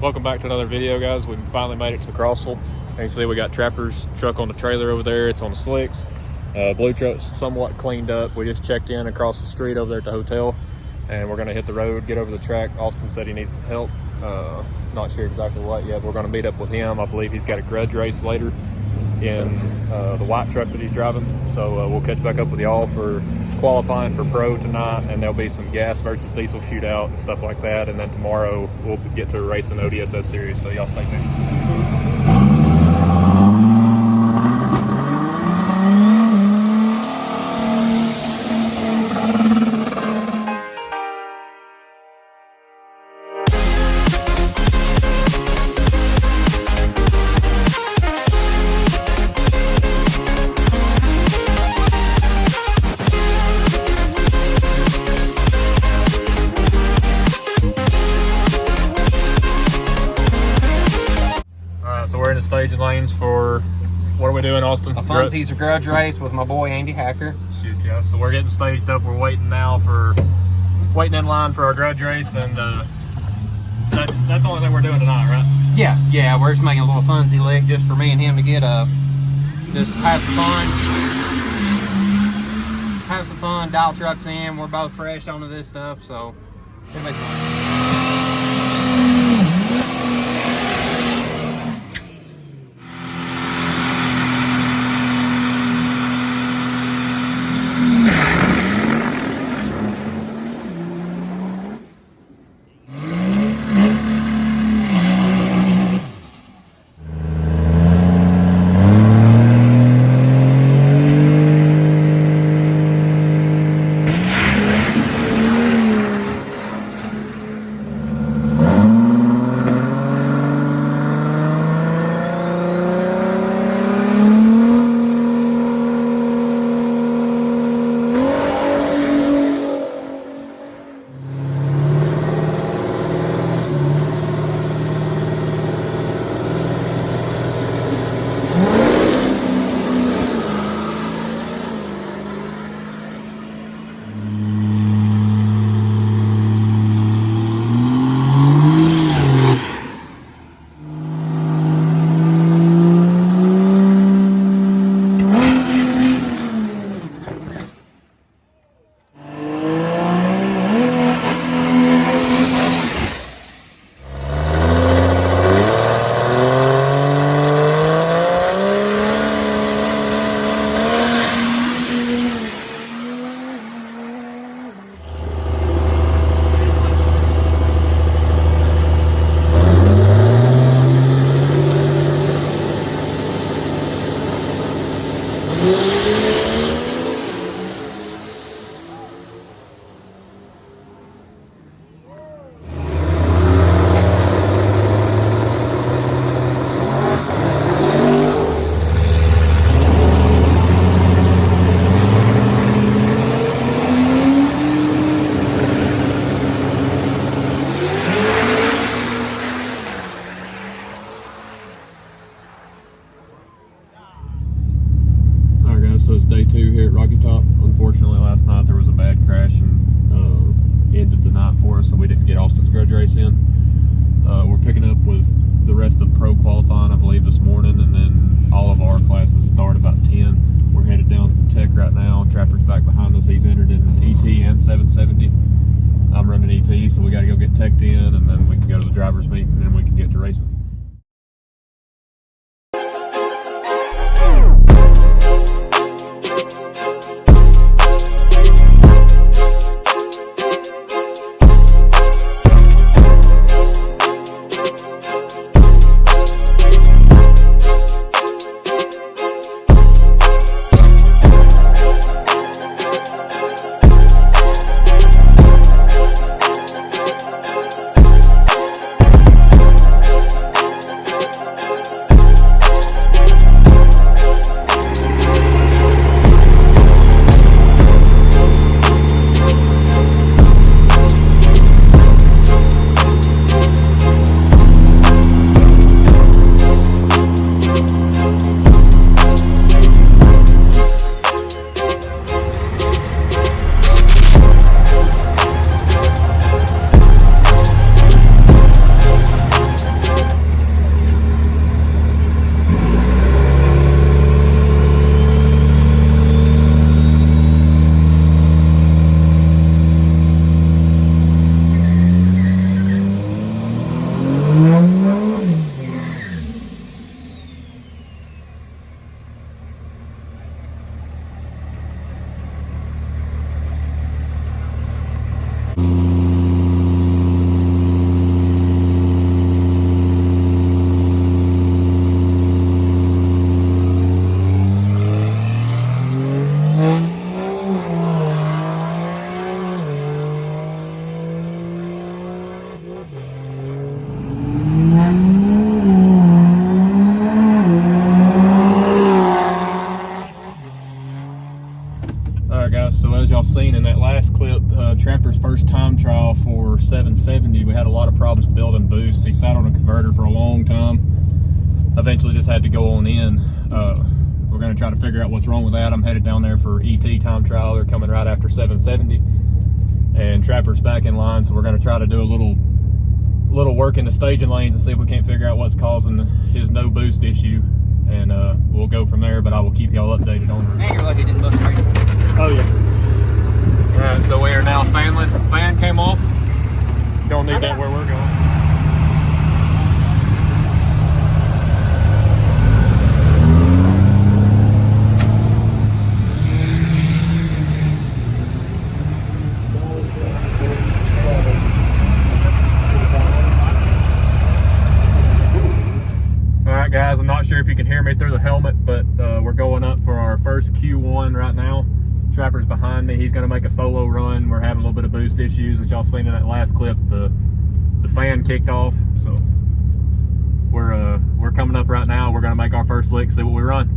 Welcome back to another video, guys. We finally made it to Crossville. As you see, we got Trapper's truck on the trailer over there. It's on the slicks. Blue truck's somewhat cleaned up. We just checked in across the street over there at the hotel, and we're going to hit the road, get over the track. Austin said he needs some help. Not sure exactly what yet. We're going to meet up with him. I believe he's got a grudge race later in the white truck that he's driving. So we'll catch back up with y'all for qualifying for pro tonight, and there'll be some gas versus diesel shootout and stuff like that. And then tomorrow we'll get to a race in the ODSS series. So y'all stay tuned. So we're in the staging lanes for, what are we doing, Austin? A funsies grudge race with my boy Andy Hacker. Shoot, yeah. So we're getting staged up. We're waiting now waiting in line for our grudge race, and that's the only thing we're doing tonight, right? Yeah, we're just making a little funsy lick just for me and him to get just have some fun, dial trucks in. We're both fresh onto this stuff, so it'll be fun. So it's day 2 here at Rocky Top. Unfortunately, last night there was a bad crash and ended the night for us, so we didn't get Austin's grudge race in. We're picking up with the rest of pro qualifying, I believe, this morning, and then all of our classes start about 10. We're headed down to Tech right now. Trapper's back behind us. He's entered in ET and 770. I'm running ET, so we got to go get teched in, and then we can go to the driver's meet, and then we can get to racing. seen in that last clip, Trapper's first time trial for 770, we had a lot of problems building boost. He sat on a converter for a long time. Eventually just had to go on in. We're going to try to figure out what's wrong with that. I'm headed down there for ET time trial. They're coming right after 770. And Trapper's back in line, so we're going to try to do a little work in the staging lanes and see if we can't figure out what's causing his no boost issue. And we'll go from there, but I will keep y'all updated on it. Man, you're lucky it didn't bust right. Oh yeah. All right, so we are now fanless. The fan came off. Don't need that where we're going. Guys, I'm not sure if you can hear me through the helmet, but we're going up for our first Q1 right now. Trapper's behind me. He's going to make a solo run. We're having a little bit of boost issues, as y'all seen in that last clip. The fan kicked off, so we're coming up right now. We're going to make our first lick, see what we run.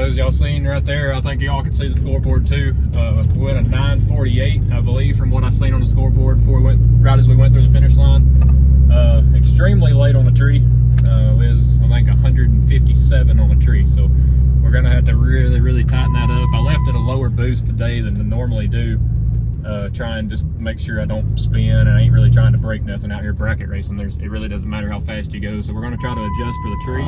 As y'all seen right there, I think y'all can see the scoreboard too. We went a 9:48, I believe, from what I seen on the scoreboard before we went, right as we went through the finish line. Extremely late on the tree. It was, I think, 157 on the tree, so we're gonna have to really tighten that up. I left it a lower boost today than I normally do. Try and just make sure I don't spin, and I ain't really trying to break nothing out here bracket racing. It really doesn't matter how fast you go, so we're gonna try to adjust for the tree.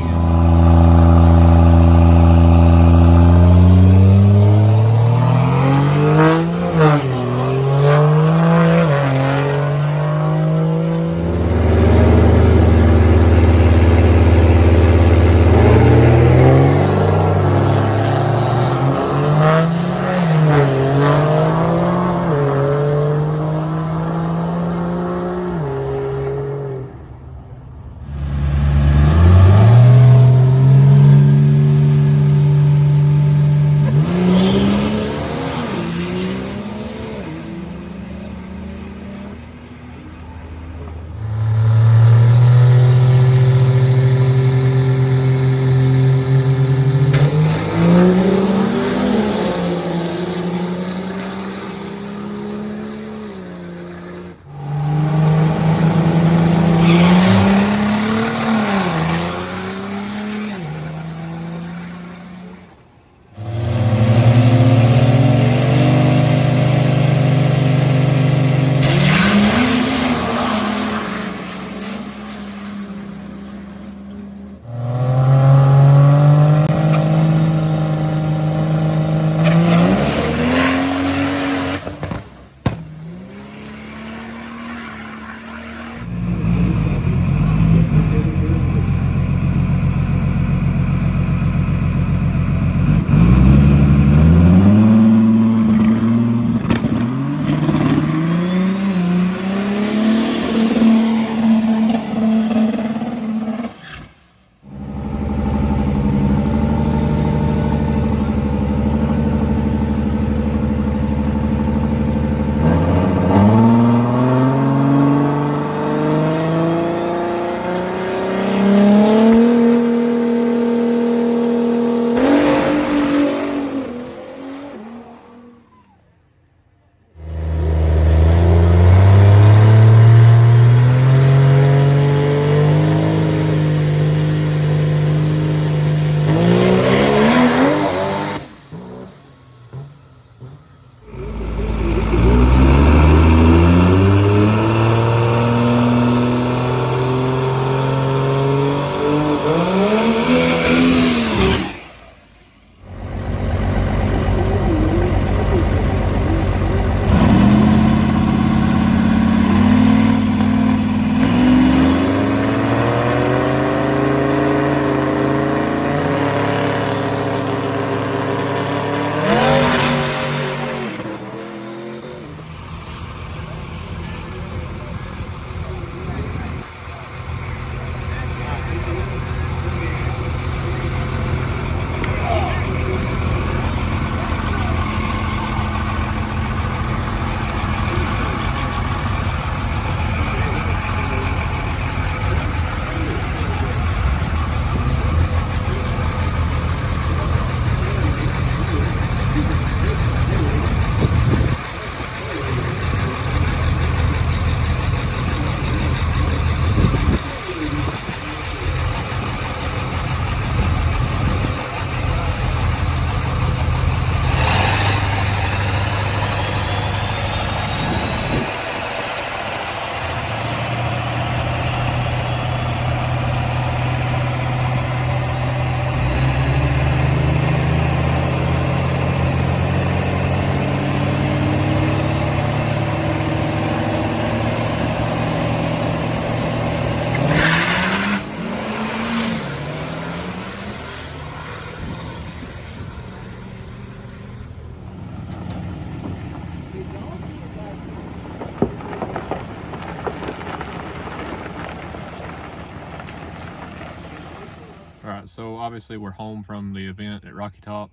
right, so obviously we're home from the event at Rocky Top.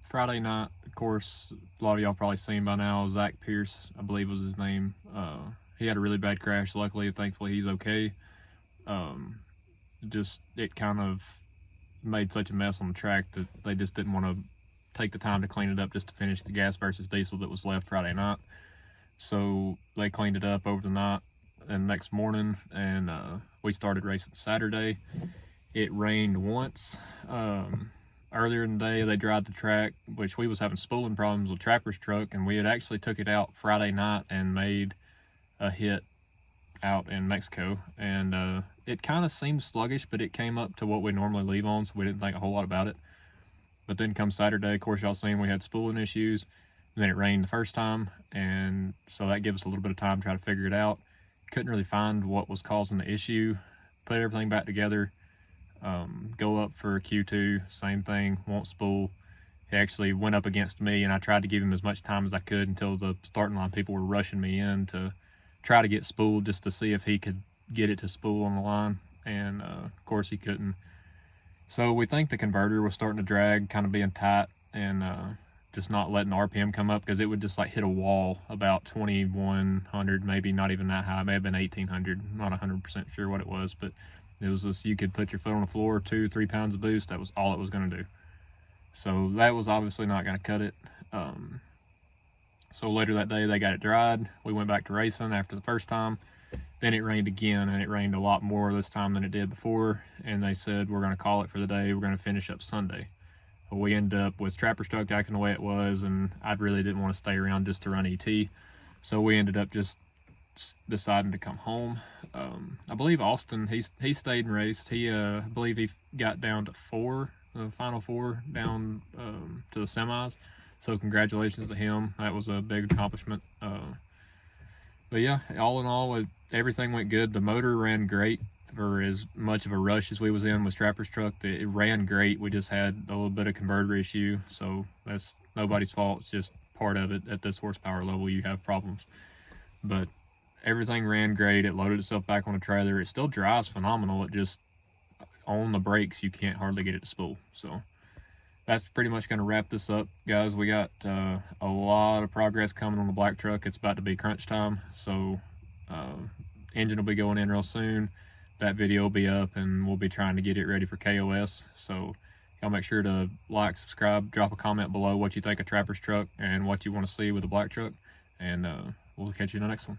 Friday night, of course, a lot of y'all probably seen by now, Zach Pierce, I believe was his name. He had a really bad crash. Luckily, thankfully, he's okay. It kind of made such a mess on the track that they just didn't want to take the time to clean it up just to finish the gas versus diesel that was left Friday night. So they cleaned it up over the night and next morning, and we started racing Saturday. It rained once. Earlier in the day, they dried the track, which we was having spooling problems with Trapper's truck, and we had actually took it out Friday night and made a hit out in Mexico. And it kind of seemed sluggish, but it came up to what we normally leave on, so we didn't think a whole lot about it. But then come Saturday, of course, y'all seen we had spooling issues. And then it rained the first time, and so that gave us a little bit of time to try to figure it out. Couldn't really find what was causing the issue. Put everything back together. Go up for Q2, same thing, won't spool. He actually went up against me, and I tried to give him as much time as I could until the starting line people were rushing me in to try to get spooled just to see if he could get it to spool on the line. And of course he couldn't. So we think the converter was starting to drag, kind of being tight, and just not letting the RPM come up, because it would just like hit a wall about 2100, maybe not even that high. It may have been 1800, not 100% sure what it was, but it was just, you could put your foot on the floor, 2-3 pounds of boost, that was all it was going to do. So that was obviously not going to cut it. So later that day they got it dried. We went back to racing after the first time. Then it rained again, and it rained a lot more this time than it did before, and they said we're going to call it for the day, we're going to finish up Sunday. Well, we ended up with Trapper's truck acting the way it was, and I really didn't want to stay around just to run ET, so we ended up just deciding to come home. I believe Austin, he stayed and raced. I believe he got down to the final four, down to the semis, so congratulations to him. That was a big accomplishment. But yeah, all in all, everything went good. The motor ran great for as much of a rush as we was in with Trapper's truck. It ran great. We just had a little bit of converter issue, so that's nobody's fault. It's just part of it. At this horsepower level, you have problems. But everything ran great. It loaded itself back on the trailer. It still drives phenomenal. It just, on the brakes, you can't hardly get it to spool. So that's pretty much going to wrap this up, guys. We got a lot of progress coming on the black truck. It's about to be crunch time, so engine will be going in real soon. That video will be up, and we'll be trying to get it ready for KOS. So y'all make sure to like, subscribe, drop a comment below what you think of Trapper's truck and what you want to see with the black truck, and we'll catch you in the next one.